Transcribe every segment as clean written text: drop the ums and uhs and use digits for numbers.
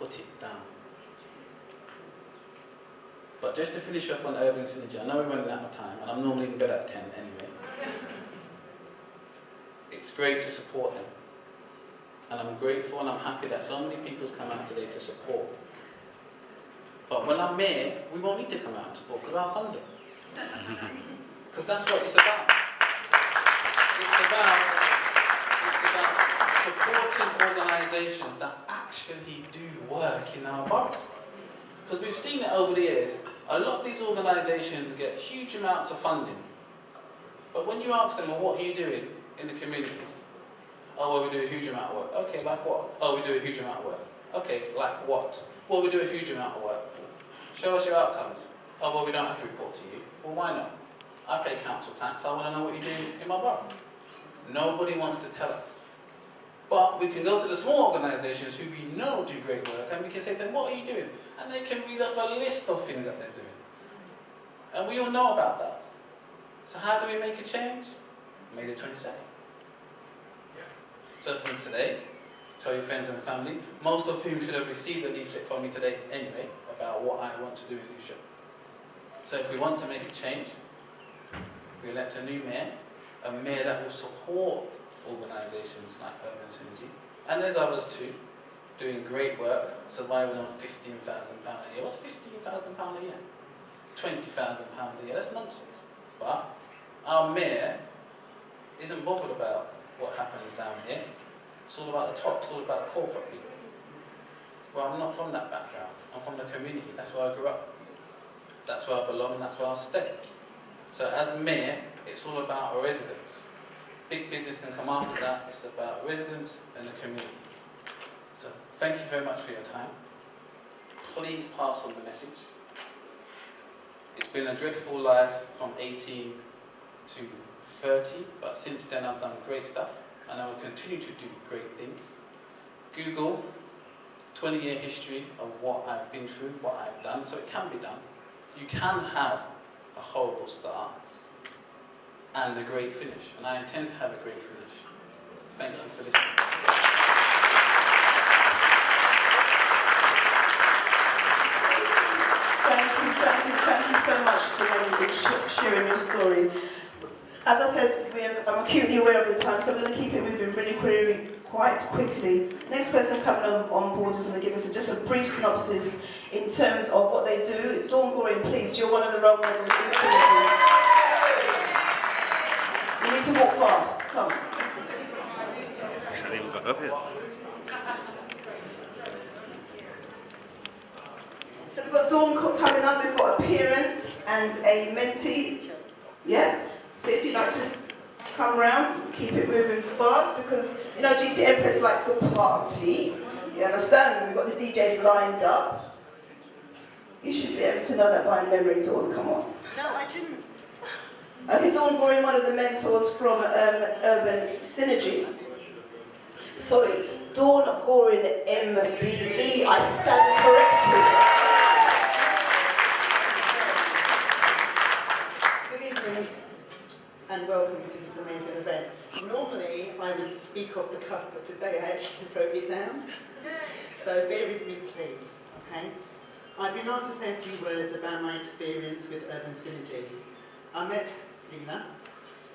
put it down. But just to finish off on Urban Synergy, I know we're running out of time, and I'm normally in bed at 10 anyway. It's great to support them. And I'm grateful and I'm happy that so many people's come out today to support. But when I'm mayor, we won't need to come out and support because I'll fund it. Because that's what it's about. It's about supporting organisations that actually do work in our borough. Because we've seen it over the years, a lot of these organisations get huge amounts of funding. But when you ask them, well, what are you doing in the communities? Oh, well, we do a huge amount of work. Okay, like what? Oh, we do a huge amount of work. Okay, like what? Well, we do a huge amount of work. Show us your outcomes. Oh, well, we don't have to report to you. Well, why not? I pay council tax. I want to know what you're doing in my borough. Nobody wants to tell us. But we can go to the small organisations who we know do great work and we can say to them, what are you doing? And they can read off a list of things that they're doing. And we all know about that. So how do we make a change? May the 22nd. So from today, tell your friends and family, most of whom should have received a leaflet from me today anyway, about what I want to do in Lucia. So if we want to make a change, we elect a new mayor that will support organisations like Urban Synergy, and there's others too, doing great work, surviving on £15,000 a year. What's £15,000 a year? £20,000 a year, that's nonsense. But our mayor isn't bothered about what happens down here. It's all about the top, it's all about the corporate people. Well, I'm not from that background. I'm from the community, that's where I grew up. That's where I belong and that's where I'll stay. So as mayor, it's all about our residents. Big business can come after that, it's about residents and the community. So thank you very much for your time. Please pass on the message. It's been a dreadful life from 18 to 30, but since then I've done great stuff and I will continue to do great things. Google 20-year history of what I've been through, what I've done, so it can be done. You can have a horrible start and a great finish, and I intend to have a great finish. Thank you for listening. Thank you so much to sharing your story. As I said, I'm acutely aware of the time, so I'm going to keep it moving really quite quickly. Next person coming on board is going to give us just a brief synopsis in terms of what they do. Dawn Goring, please, you're one of the role models in Synergy. You need to walk fast, come. I haven't even got up yet. So we've got Dawn coming up, we've got a parent and a mentee. Yeah? So if you'd like to come round, keep it moving fast because, you know, GT Empress likes to party. You understand? We've got the DJs lined up. You should be able to know that by memory, Dawn. Come on. No, I didn't. Okay, Dawn Goring, one of the mentors from Urban Synergy. Sorry, Dawn Goring, MBE. I stand corrected. Good evening and welcome to this amazing event. Normally I would speak off the cuff, but today I actually wrote it down. So bear with me, please. Okay? I've been asked to say a few words about my experience with Urban Synergy. I met Lena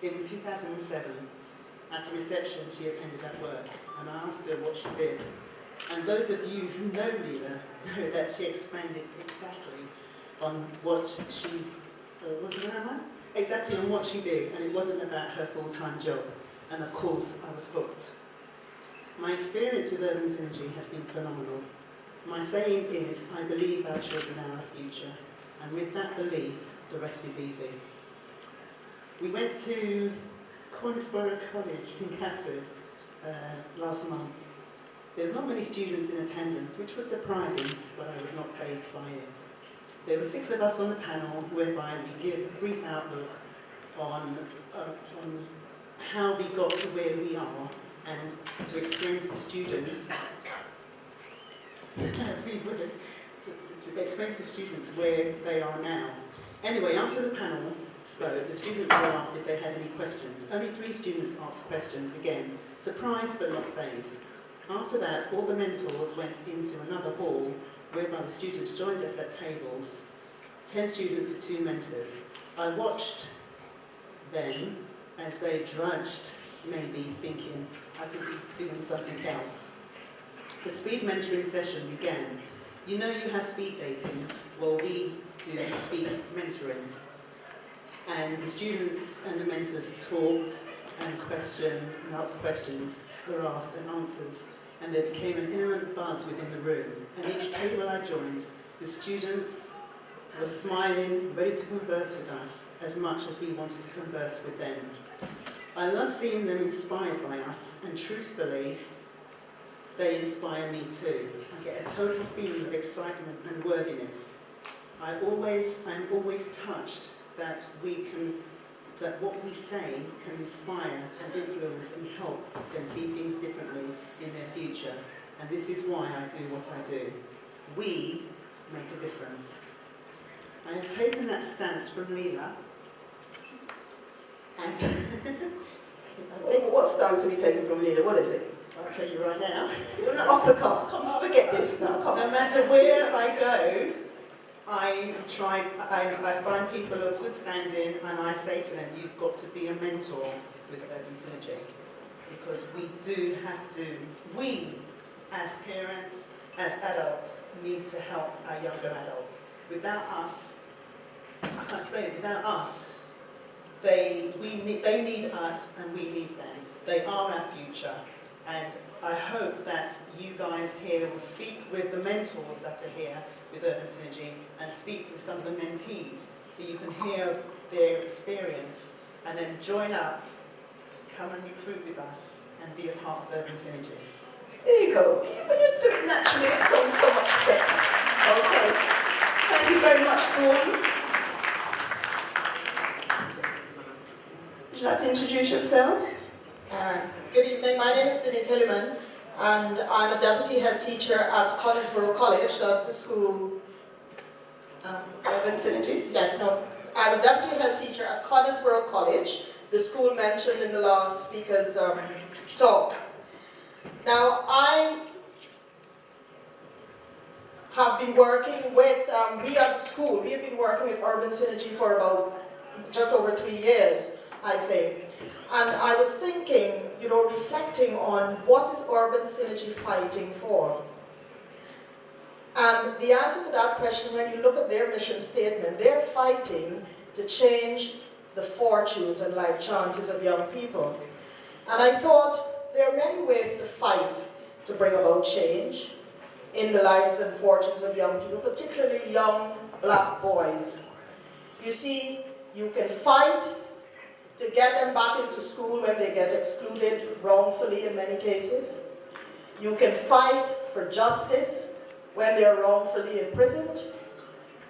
in 2007 at a reception she attended at work, and I asked her what she did. And those of you who know Lena know that she explained it exactly on what she exactly on what she did, and it wasn't about her full-time job. And of course, I was hooked. My experience with Urban Synergy has been phenomenal. My saying is, I believe our children are our future, and with that belief, the rest is easy. We went to Cornisborough College in Catford last month. There was not many students in attendance, which was surprising, but I was not fazed by it. There were 6 of us on the panel, whereby we give a brief outlook on how we got to where we are, and to experience the students to experience the students where they are now. Anyway, after the panel spoke, the students were asked if they had any questions. Only 3 students asked questions again. Surprised but not fazed. After that, all the mentors went into another hall whereby the students joined us at tables, 10 students to 2 mentors. I watched them as they drudged, maybe thinking I could be doing something else. The speed mentoring session began. You know you have speed dating, well we do speed mentoring. And the students and the mentors talked and questioned and asked questions, were asked and answers. And there became an inner buzz within the room. And each table I joined, the students were smiling, ready to converse with us as much as we wanted to converse with them. I love seeing them inspired by us, and truthfully, they inspire me too. I get a total feeling of excitement and worthiness. I'm always touched that what we say can inspire and influence and help them see things differently in their future. And this is why I do what I do. We make a difference. I have taken that stance from Leela. And What stance have you taken from Leela? What is it? I'll tell you right now. You're not off the cuff. Come on, forget this now. Come No on. matter where I go, I find people of good standing and I say to them, you've got to be a mentor with Urban Synergy. Because we as parents, as adults, need to help our younger adults. Without us, I can't explain it, without us, they need us and we need them. They are our future. And I hope that you guys here will speak with the mentors that are here with Urban Synergy and speak with some of the mentees so you can hear their experience and then join up, come and recruit with us and be a part of Urban Synergy. There you go. When you do it naturally, it sounds so much better. Okay. Thank you very much, Dawn. Would you like to introduce yourself? Good evening, my name is Denise Hilliman and I'm a deputy head teacher at Collinsborough College, that's the school. Urban Synergy? Yes, no, I'm a deputy head teacher at Collinsborough College, the school mentioned in the last speaker's talk. Now, I have been working with, we at the school, we have been working with Urban Synergy for about just over 3 years, I think. And I was thinking, reflecting on what is Urban Synergy fighting for? And the answer to that question, when you look at their mission statement, they're fighting to change the fortunes and life chances of young people. And I thought there are many ways to fight to bring about change in the lives and fortunes of young people, particularly young black boys. You see, you can fight to get them back into school when they get excluded wrongfully in many cases. You can fight for justice when they're wrongfully imprisoned.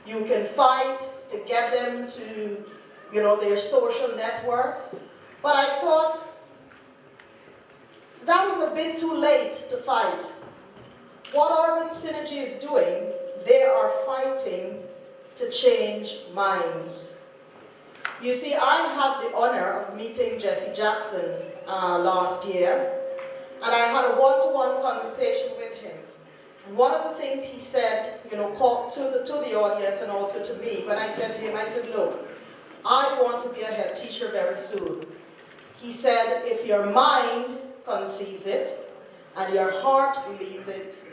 You can fight to get them to, their social networks. But I thought that was a bit too late to fight. What Urban Synergy is doing, they are fighting to change minds. You see, I had the honor of meeting Jesse Jackson last year, and I had a one-to-one conversation with him. And one of the things he said, to the audience and also to me, when I said to him, I said, look, I want to be a head teacher very soon. He said, if your mind conceives it, and your heart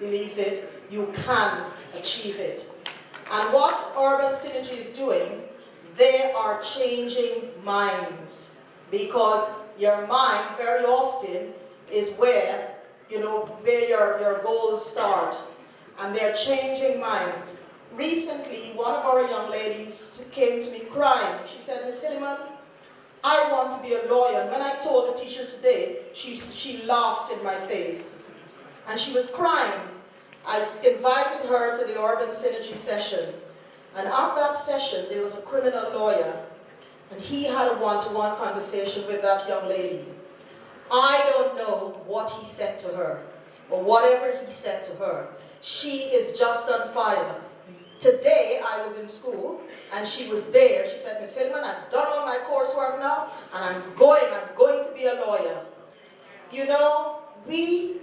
believes it, you can achieve it. And what Urban Synergy is doing, they are changing minds, because your mind very often is where your goals start, and they're changing minds. Recently, one of our young ladies came to me crying. She said, Miss Hilliman, I want to be a lawyer. And when I told the teacher today, she laughed in my face, and she was crying. I invited her to the Urban Synergy session. And at that session, there was a criminal lawyer, and he had a one-to-one conversation with that young lady. I don't know what he said to her, or whatever he said to her. She is just on fire. Today, I was in school, and she was there. She said, Miss Hillman, I've done all my coursework now, and I'm going to be a lawyer. We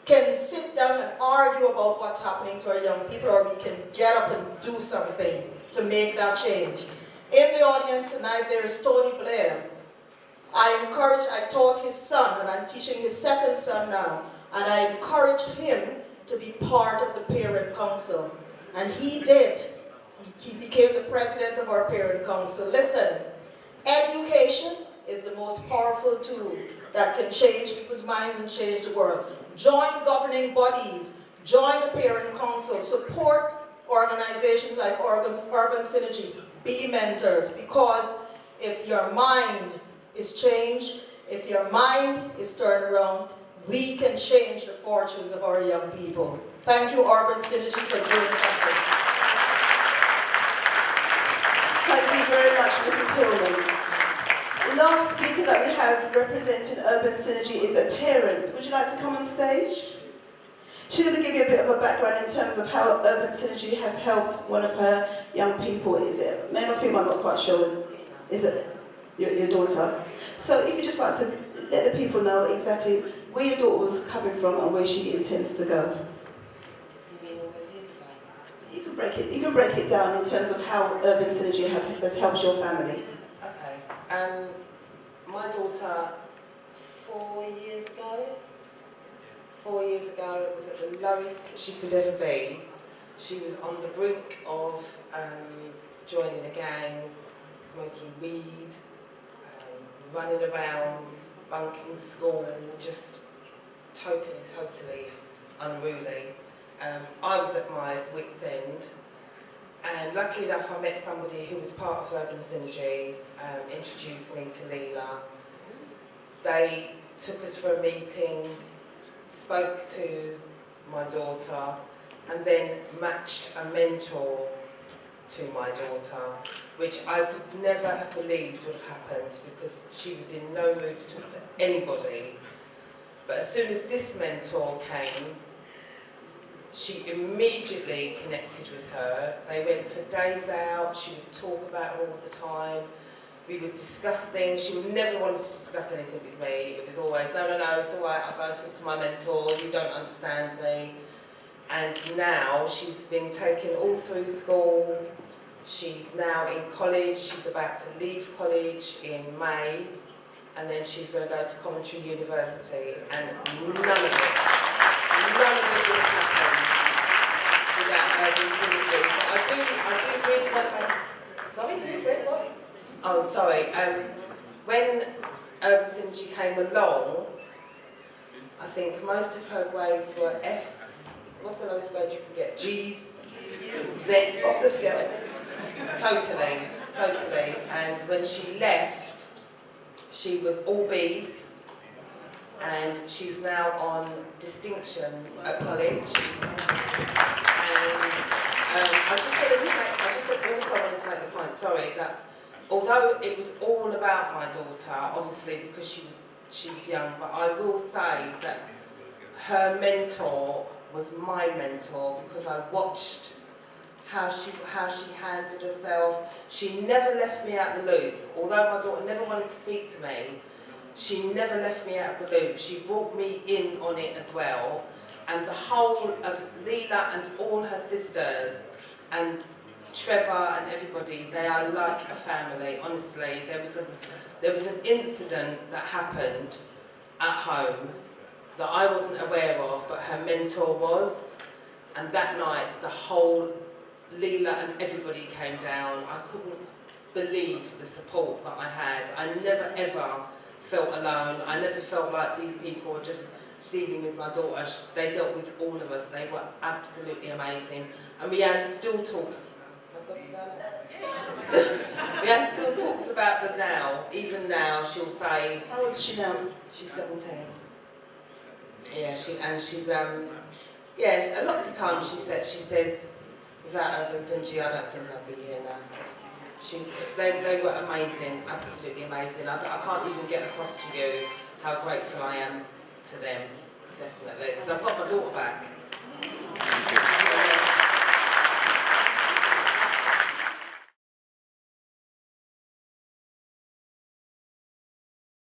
can sit down and argue about what's happening to our young people, or we can get up and do something to make that change. In the audience tonight, there is Tony Blair. I taught his son, and I'm teaching his second son now, and I encouraged him to be part of the parent council. And he did. He became the president of our parent council. Listen, education is the most powerful tool that can change people's minds and change the world. Join governing bodies, join the parent council, support organizations like Urban Synergy, be mentors, because if your mind is changed, if your mind is turned around, we can change the fortunes of our young people. Thank you, Urban Synergy, for doing something. Thank you very much, Mrs. Hillman. The last speaker that we have representing Urban Synergy is a parent. Would you like to come on stage? She's going to give you a bit of a background in terms of how Urban Synergy has helped one of her young people. Is it male or female? I'm not quite sure. Is it your daughter? So if you just like to let the people know exactly where your daughter was coming from and where she intends to go. You mean all those years ago? You can break it down in terms of how Urban Synergy has helped your family. Okay. My daughter, 4 years ago, it was at the lowest she could ever be. She was on the brink of joining a gang, smoking weed, running around, bunking school, just totally unruly. I was at my wit's end, and luckily enough I met somebody who was part of Urban Synergy, introduced me to Leela. They took us for a meeting, spoke to my daughter, and then matched a mentor to my daughter, which I could never have believed would have happened, because she was in no mood to talk to anybody. But as soon as this mentor came, she immediately connected with her. They went for days out, she would talk about her all the time. We would discuss things. She would never wanted to discuss anything with me. It was always, no, it's all right, I'll go and talk to my mentor, you don't understand me. And now she's been taken all through school. She's now in college. She's about to leave college in May, and then she's going to go to Coventry University, and none of it would happen without Urban Synergy. But I do really want to make... Sorry, do you read what? Oh, sorry. When Urban Synergy came along, I think most of her grades were F's. What's the lowest grade you can get? G's, Z, off the scale. Totally. And when she left, she was all B's, and she's now on distinctions at college. And I just also wanted to make the point, sorry, that although it was all about my daughter, obviously because she was young, but I will say that her mentor was my mentor, because I watched how she handled herself. She never left me out of the loop. Although my daughter never wanted to speak to me, she never left me out of the loop. She brought me in on it as well. And the whole of Leela and all her sisters and Trevor and everybody, they are like a family, honestly. There was an incident that happened at home that I wasn't aware of, but her mentor was. And that night, the whole Leela and everybody came down. I couldn't believe the support that I had. I never ever felt alone. I never felt like these people were just dealing with my daughter. They dealt with all of us. They were absolutely amazing. And we had still talks. We had still talks about them now. Even now, she'll say. How old is she now? She's 17. Yeah, she's lots of times she says, without Urban Synergy, I don't think I'd be here now. They were amazing, absolutely amazing. I can't even get across to you how grateful I am to them, definitely. Because I've got my daughter back.